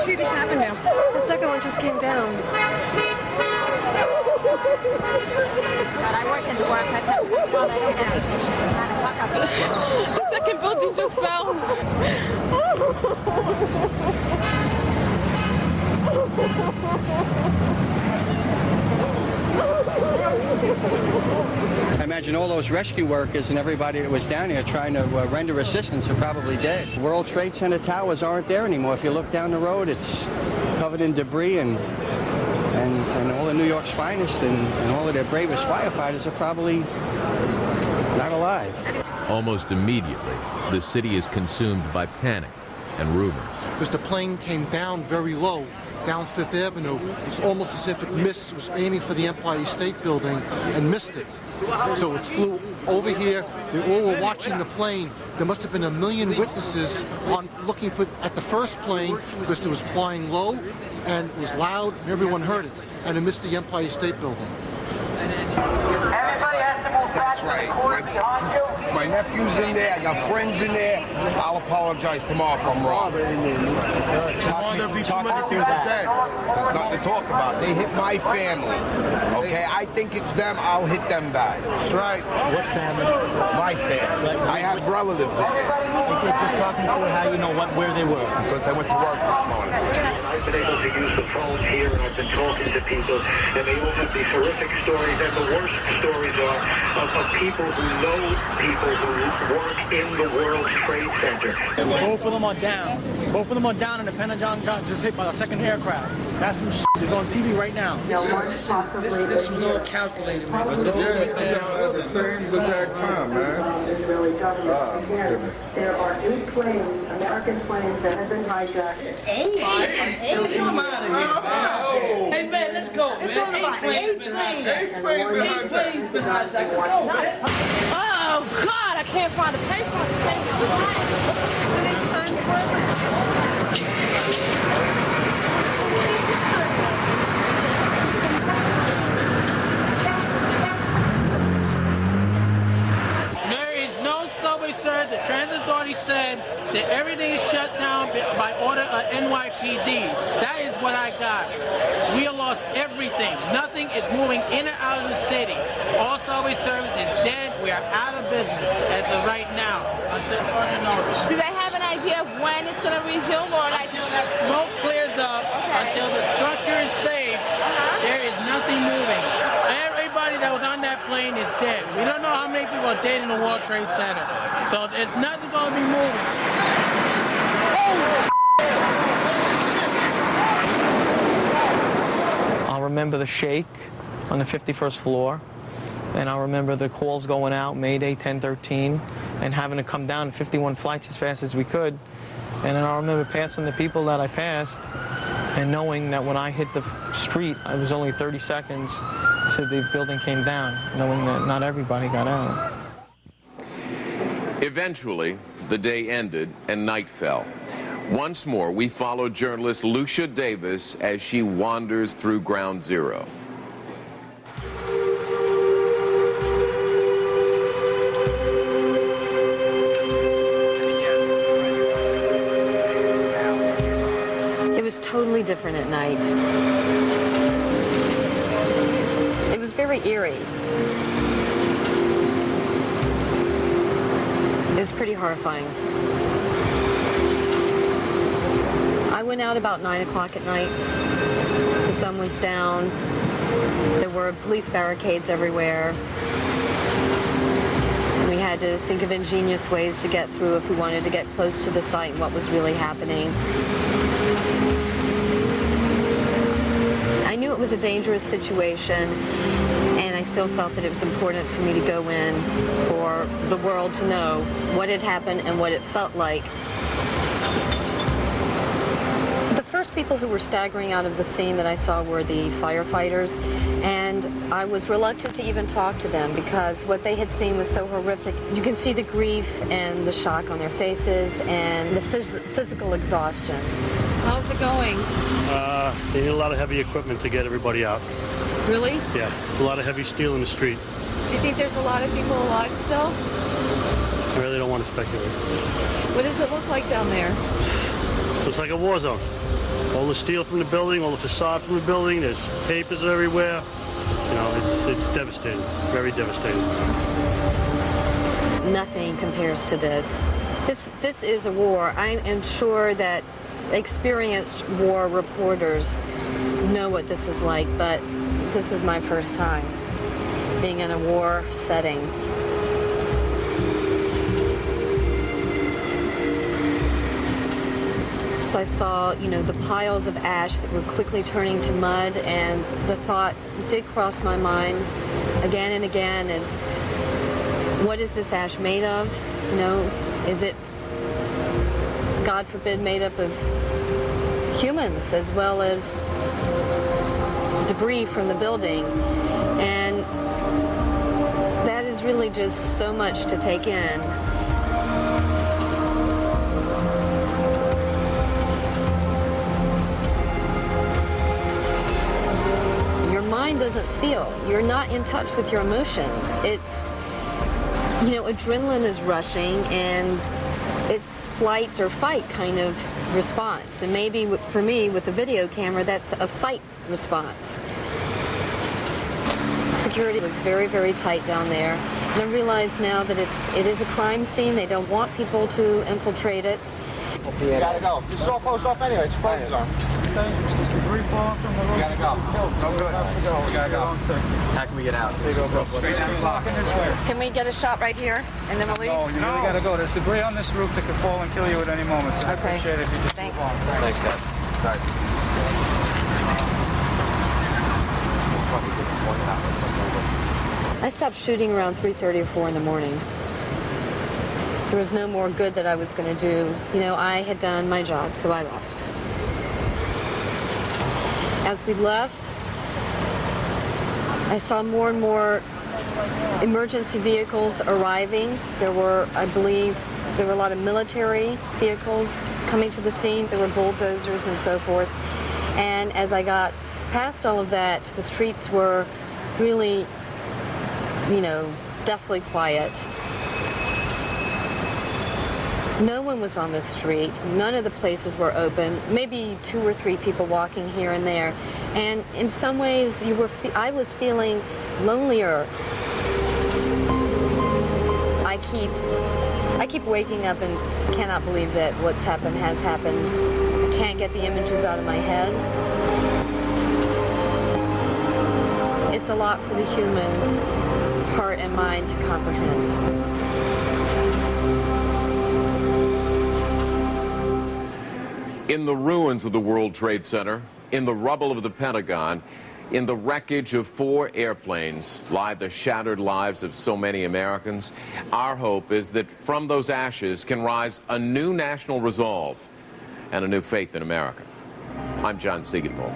see just happened now? The second one just came down. But I work in the work. I tell you, well, I don't have The second building just fell. I imagine all those rescue workers and everybody that was down here trying to render assistance are probably dead. World Trade Center towers aren't there anymore. If you look down the road, it's covered in debris, and all of New York's finest and all of their bravest firefighters are probably not alive. Almost immediately, the city is consumed by panic and rumors. Because the plane came down very low, down Fifth Avenue. It's almost as if it missed, was aiming for the Empire State Building and missed it. So it flew over here. They all were watching the plane. There must have been 1 million witnesses on looking at the first plane because it was flying low and it was loud and everyone heard it. And it missed the Empire State Building. That's right. My nephew's in there. I got friends in there. I'll apologize tomorrow if I'm wrong. Tomorrow there'll be too many people dead. There's nothing to talk about. They hit my family. Okay, I think it's them. I'll hit them back. That's right. What family? My family. I have relatives in there. Okay, just talking through how you know where they were. Because they went to work this morning. I've been able to use the phones here, and I've been talking to people, and they all have these horrific stories, and the worst stories are of people who know people who work in the World Trade Center. Both of them are down. Both of them are down, and the Pentagon got just hit by a second aircraft. That's some shit. It's on TV right now. This was all calculated, man. At the same exact time, man. Oh, my goodness. There are 8 planes, American planes, that have been hijacked. 8? Come out of here, man. Hey, man, let's go, man. It's all about 8 planes. 8 planes been hijacked. Let's go, man. Oh, God, I can't find a payphone. The next time's There is no subway service. The Transit Authority said that everything is shut down by order of NYPD. That is what I got. We have lost everything. Nothing is moving in or out of the city. All subway service is dead. We are out of business as of right now. Until further notice. Do they have an idea of when it's going to resume, or like until that smoke clears up, until the structure is safe, there is nothing moving. Everybody that was on that plane is dead. We don't know how many people are dead in the World Trade Center. So there's nothing going to be moving. I'll remember the shake on the 51st floor, and I'll remember the calls going out, Mayday 1013, and having to come down 51 flights as fast as we could. And then I'll remember passing the people that I passed and knowing that when I hit the street, it was only 30 seconds till the building came down, knowing that not everybody got out. Eventually, the day ended and night fell. Once more, we follow journalist Lucia Davis as she wanders through Ground Zero. It was totally different at night. It was very eerie. It was pretty horrifying. I went out about 9 o'clock at night. The sun was down. There were police barricades everywhere. We had to think of ingenious ways to get through if we wanted to get close to the site and what was really happening. I knew it was a dangerous situation, and I still felt that it was important for me to go in for the world to know what had happened and what it felt like. The first people who were staggering out of the scene that I saw were the firefighters, and I was reluctant to even talk to them because what they had seen was so horrific. You can see the grief and the shock on their faces and the physical exhaustion. How's it going? They need a lot of heavy equipment to get everybody out. Really? Yeah, it's a lot of heavy steel in the street. Do you think there's a lot of people alive still? I really don't want to speculate. What does it look like down there? Looks like a war zone. all the steel from the building, all the facade from the building. There's papers everywhere. You know, it's devastating, very devastating. Nothing compares to this. This is a war. I am sure that experienced war reporters know what this is like, but this is my first time being in a war setting. I saw, you know, the piles of ash that were quickly turning to mud, and the thought did cross my mind again and again is, what is this ash made of? You know, is it, God forbid, made up of humans as well as debris from the building? And that is really just so much to take in. Your mind doesn't feel. You're not in touch with your emotions. It's, you know, adrenaline is rushing, and it's flight or fight kind of response. And maybe for me, with the video camera, that's a fight response. Security was very, very tight down there. And I realize now that it is a crime scene. They don't want people to infiltrate it. You gotta go. This is all closed off anyway. It's a focus zone. You gotta go. No good. We gotta go. How can we get out? Straight down the block. Can we get a shot right here, and then we'll leave? No, you really gotta go. There's debris on this roof that could fall and kill you at any moment, so I appreciate it if you just move on. Thanks, guys. Sorry. I stopped shooting around 3:30 or 4 in the morning. There was no more good that I was going to do. You know, I had done my job, so I left. As we left, I saw more and more emergency vehicles arriving. There were, I believe, there were a lot of military vehicles coming to the scene. There were bulldozers and so forth. And as I got past all of that, the streets were really, you know, deathly quiet. No one was on the street. None of the places were open. Maybe 2 or 3 people walking here and there. And in some ways, I was feeling lonelier. I keep waking up and cannot believe that what's happened has happened. I can't get the images out of my head. It's a lot for the human heart and mind to comprehend. In the ruins of the World Trade Center, in the rubble of the Pentagon, in the wreckage of 4 airplanes lie the shattered lives of so many Americans. Our hope is that from those ashes can rise a new national resolve and a new faith in America. I'm John Siegenwald.